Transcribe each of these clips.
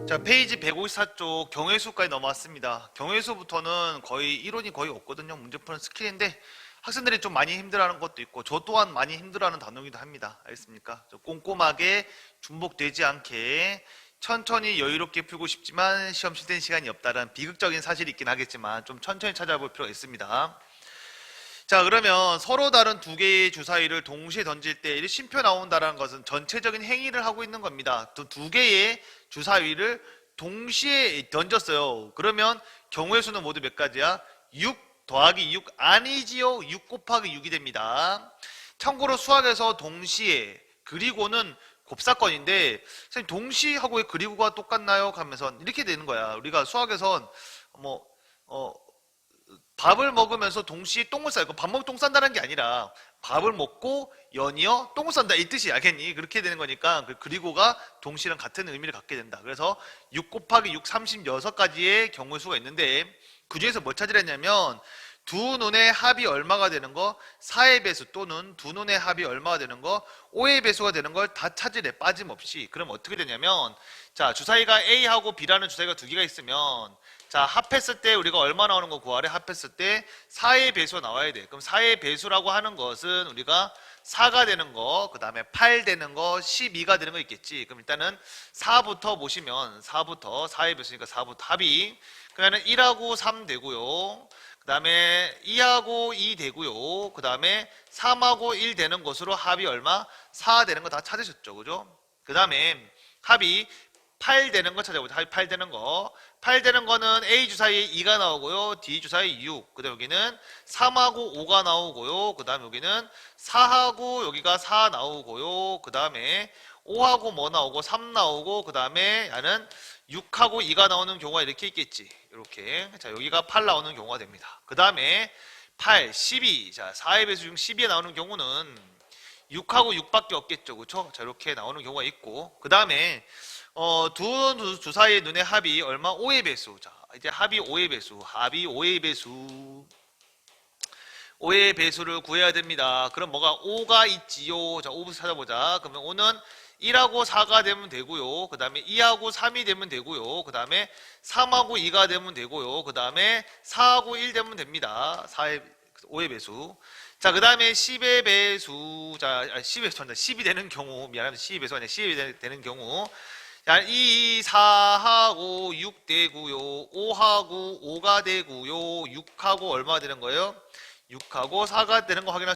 자, 페이지 154쪽 경회수까지 넘어왔습니다. 경회수부터는 거의 이론이 거의 없거든요. 문제 푸는 스킬인데 학생들이 좀 많이 힘들어하는 것도 있고 저 또한 많이 힘들어하는 단어이기도 합니다. 알겠습니까? 좀 꼼꼼하게 중복되지 않게 천천히 여유롭게 풀고 싶지만 시험 칠 때는 시간이 없다는 비극적인 사실이 있긴 하겠지만 좀 천천히 찾아볼 필요가 있습니다. 자, 그러면 서로 다른 두 개의 주사위를 동시에 던질 때 이 쉼표 나온다는 것은 전체적인 행위를 하고 있는 겁니다. 두 개의 주사위를 동시에 던졌어요. 그러면 경우의 수는 모두 몇 가지야? 6 더하기 6 아니지요? 6 곱하기 6이 됩니다. 참고로 수학에서 동시에 그리고는 곱사건인데 선생님 동시에 하고 왜 그리고가 똑같나요? 하면서 이렇게 되는 거야. 우리가 수학에선 뭐 밥을 먹으면서 동시에 똥을 싸요. 밥 먹고 똥 싼다는 게 아니라 밥을 먹고 연이어 똥을 싼다 이 뜻이 알겠니? 그렇게 되는 거니까 그리고가 동시랑 같은 의미를 갖게 된다. 그래서 6 곱하기 6 36가지의 경우의 수가 있는데 그 중에서 뭘 찾으랬냐면 두 눈의 합이 얼마가 되는 거 4의 배수 또는 두 눈의 합이 얼마가 되는 거 5의 배수가 되는 걸 다 찾으래 빠짐없이. 그럼 어떻게 되냐면 자 주사위가 A하고 B라는 주사위가 두 개가 있으면 자 합했을 때 우리가 얼마 나오는 거 구하래? 합했을 때 4의 배수가 나와야 돼. 그럼 4의 배수라고 하는 것은 우리가 4가 되는 거, 그 다음에 8 되는 거, 12가 되는 거 있겠지. 그럼 일단은 4부터 보시면 4부터 4의 배수니까 4부터 합이 그러면 1하고 3 되고요. 그 다음에 2하고 2 되고요. 그 다음에 3하고 1 되는 것으로 합이 얼마? 4 되는 거 다 찾으셨죠. 그죠? 그 다음에 합이 8 되는 거 찾아보자. 합이 8 되는 거. 8 되는 거는 A 주사위에 2가 나오고요. D 주사위에 6. 그 다음에 여기는 3하고 5가 나오고요. 그 다음에 여기는 4하고 여기가 4 나오고요. 그 다음에 5하고 뭐 나오고 3 나오고 그 다음에 야는 6하고 2가 나오는 경우가 이렇게 있겠지. 이렇게. 자, 여기가 8 나오는 경우가 됩니다. 그 다음에 8, 12. 자, 4의 배수 중 12에 나오는 경우는 6하고 6밖에 없겠죠. 그렇죠? 자, 이렇게 나오는 경우가 있고. 그 다음에 두 주사위의 눈의 합이 얼마? 5의 배수. 자, 이제 합이 5의 배수. 합이 5의 배수. 5의 배수를 구해야 됩니다. 그럼 뭐가 5가 있지요. 자, 5부터 찾아보자. 그러면 5는 1하고 4가 되면 되고요. 그 다음에 2하고 3이 되면 되고요. 그 다음에 3하고 2가 되면 되고요. 그 다음에 4하고 1 되면 됩니다. 5의 배수. 자, 그 다음에 10의 배수. 자, 10의, 10이 되는 경우. 미안합니다. 10의 배수가 아니라 10이 되는 경우. 자, 2, 4하고 6 되고요. 5하고 5가 되고요. 6하고 얼마 되는 거예요? 6하고 4가 되는 거 확인하세요.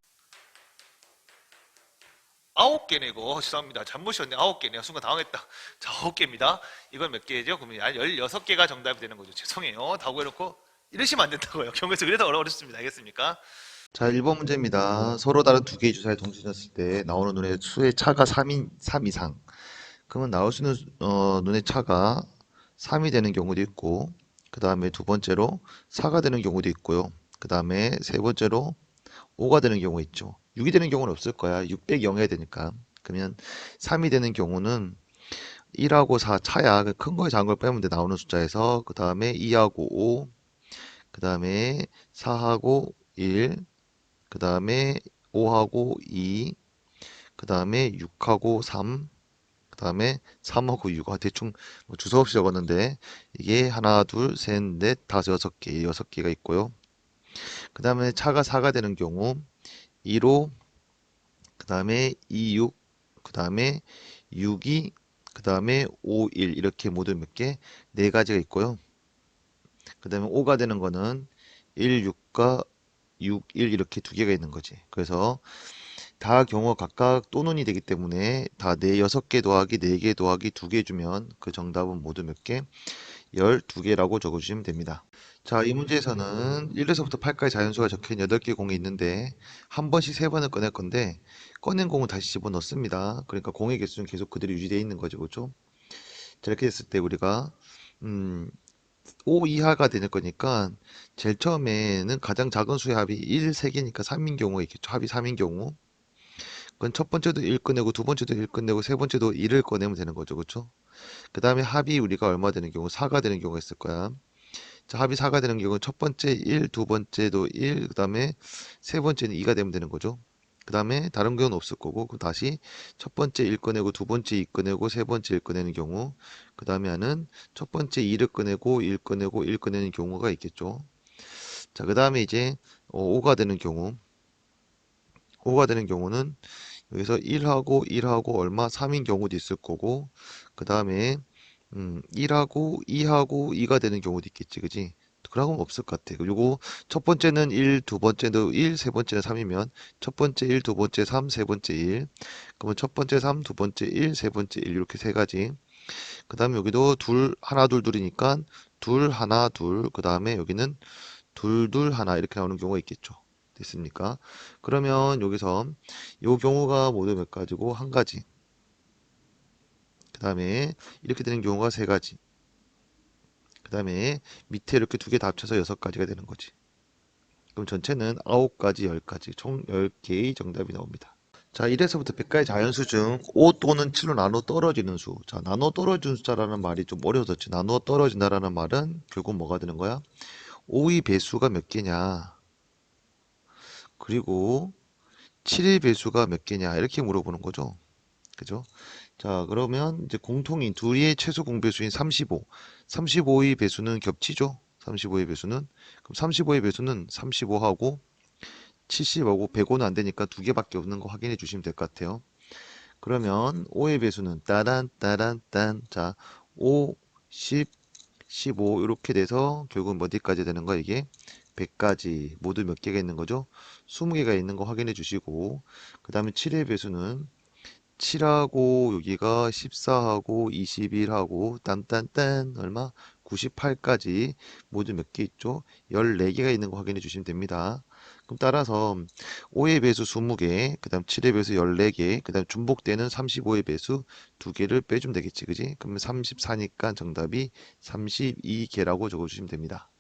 9개네 이거. 죄송합니다. 잘못이었네. 9개네요. 순간 당황했다. 자, 9개입니다. 이건 몇 개죠? 그러면 16개가 정답이 되는 거죠. 죄송해요. 다 구해놓고 이러시면 안 된다고요. 경에서 그래서 어렵습니다. 알겠습니까? 자, 1번 문제입니다. 서로 다른 두 개의 주사를 동시에 졌을 때 나오는 눈의 수의 차가 3 이상. 그러면 나올 수 있는 눈의 차가 3이 되는 경우도 있고, 그 다음에 두 번째로 4가 되는 경우도 있고요. 그 다음에 세 번째로 5가 되는 경우가 있죠. 6이 되는 경우는 없을 거야. 6 0 0 해야 되니까. 그러면 3이 되는 경우는 1하고 4 차야. 큰 거에 작은 걸 빼면 돼. 나오는 숫자에서. 그 다음에 2하고 5, 그 다음에 4하고 1, 그 다음에 5하고 2, 그 다음에 6하고 3, 그 다음에 3하고 6. 대충 뭐 주소 없이 적었는데 이게 하나, 둘, 셋, 넷, 다섯, 6개, 6개가 있고요. 그 다음에 차가 4가 되는 경우 2로, 그 다음에 2, 6, 그 다음에 6, 2, 그 다음에 5, 1 이렇게 모두 몇 개? 네 가지가 있고요. 그 다음에 5가 되는 거는 1, 6과 6, 1 이렇게 두 개가 있는 거지. 그래서 다 경우 각각 또는이 되기 때문에 다 6개 더하기 4개 더하기 2개 주면 그 정답은 모두 몇 개? 12개라고 적어주시면 됩니다. 자, 이 문제에서는 1에서부터 8까지 자연수가 적혀있는 8개 공이 있는데 한 번씩 3번을 꺼낼 건데 꺼낸 공은 다시 집어넣습니다. 그러니까 공의 개수는 계속 그대로 유지되어 있는 거죠. 그렇죠? 자, 이렇게 됐을 때 우리가 5 이하가 되는 거니까 제일 처음에는 가장 작은 수의 합이 1, 3개니까 3인 경우가 있겠죠. 합이 3인 경우. 그건 첫 번째도 1 꺼내고 두 번째도 1 꺼내고 세 번째도 1을 꺼내면 되는 거죠. 그렇죠? 그 다음에 합이 우리가 얼마 되는 경우 4가 되는 경우가 있을 거야. 자, 합이 4가 되는 경우는 첫 번째 1, 두 번째도 1, 그 다음에 세 번째는 2가 되면 되는 거죠. 그 다음에 다른 경우는 없을 거고, 그럼 다시 첫 번째 1 꺼내고 두 번째 2 꺼내고 세 번째 1 꺼내는 경우, 그 다음에 하는 첫 번째 2를 꺼내고 1 꺼내고 1 꺼내는 경우가 있겠죠. 자, 그 다음에 이제 5가 되는 경우, 5가 되는 경우는 여기서 1하고 1하고 얼마 3인 경우도 있을 거고, 그 다음에 1하고 2하고 2가 되는 경우도 있겠지, 그지? 그런 건 없을 것 같아. 그리고 첫 번째는 1, 두 번째는 1, 세 번째는 3이면 첫 번째 1, 두 번째 3, 세 번째 1. 그러면 첫 번째 3, 두 번째 1, 세 번째 1 이렇게 세 가지. 그 다음에 여기도 둘, 하나, 둘, 둘이니까 둘, 하나, 둘. 그 다음에 여기는 둘, 둘, 하나 이렇게 나오는 경우가 있겠죠. 됐습니까? 그러면 여기서 요 경우가 모두 몇 가지고 한 가지. 그 다음에 이렇게 되는 경우가 세 가지. 그 다음에 밑에 이렇게 두 개 다 합쳐서 여섯 가지가 되는 거지. 그럼 전체는 9가지, 10가지, 총 10개의 정답이 나옵니다. 자, 1에서부터 100까지 자연수 중 5 또는 7로 나눠 떨어지는 수. 자, 나눠 떨어지는 숫자라는 말이 좀 어려워졌지. 나눠 떨어진다라는 말은 결국 뭐가 되는 거야? 5의 배수가 몇 개냐? 그리고 7의 배수가 몇 개냐? 이렇게 물어보는 거죠. 그죠? 자, 그러면 이제 공통인 둘의 최소 공배수인 35. 35의 배수는 겹치죠? 35의 배수는. 그럼 35의 배수는 35하고 70하고 105는 안 되니까 두 개밖에 없는 거 확인해 주시면 될 것 같아요. 그러면 5의 배수는 따란 따란 딴. 자, 5, 10, 15 이렇게 돼서 결국은 어디까지 되는 거야 이게? 100까지 모두 몇 개가 있는 거죠? 20개가 있는 거 확인해 주시고 그 다음에 7의 배수는 7하고 여기가 14하고 21하고 딴딴딴 얼마? 98까지 모두 몇 개 있죠? 14개가 있는 거 확인해 주시면 됩니다. 그럼 따라서 5의 배수 20개, 그 다음 7의 배수 14개, 그 다음 중복되는 35의 배수 2개를 빼주면 되겠지, 그지? 그러면 34니까 정답이 32개라고 적어주시면 됩니다.